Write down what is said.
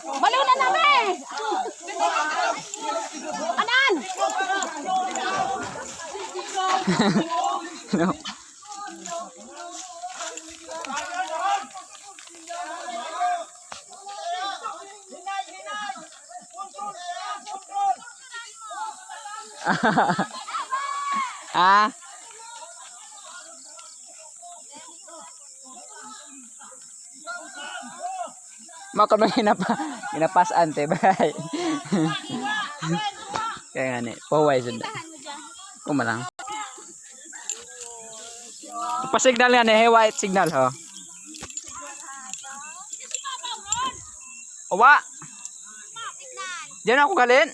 Baliw na namin! Anan! No. Ah. Makon mo ginapas ante bay. Kaya nga ni, paway sud. Kumalang. Pa-signal nga ni, white signal ho. Owa. Diyan ako galin.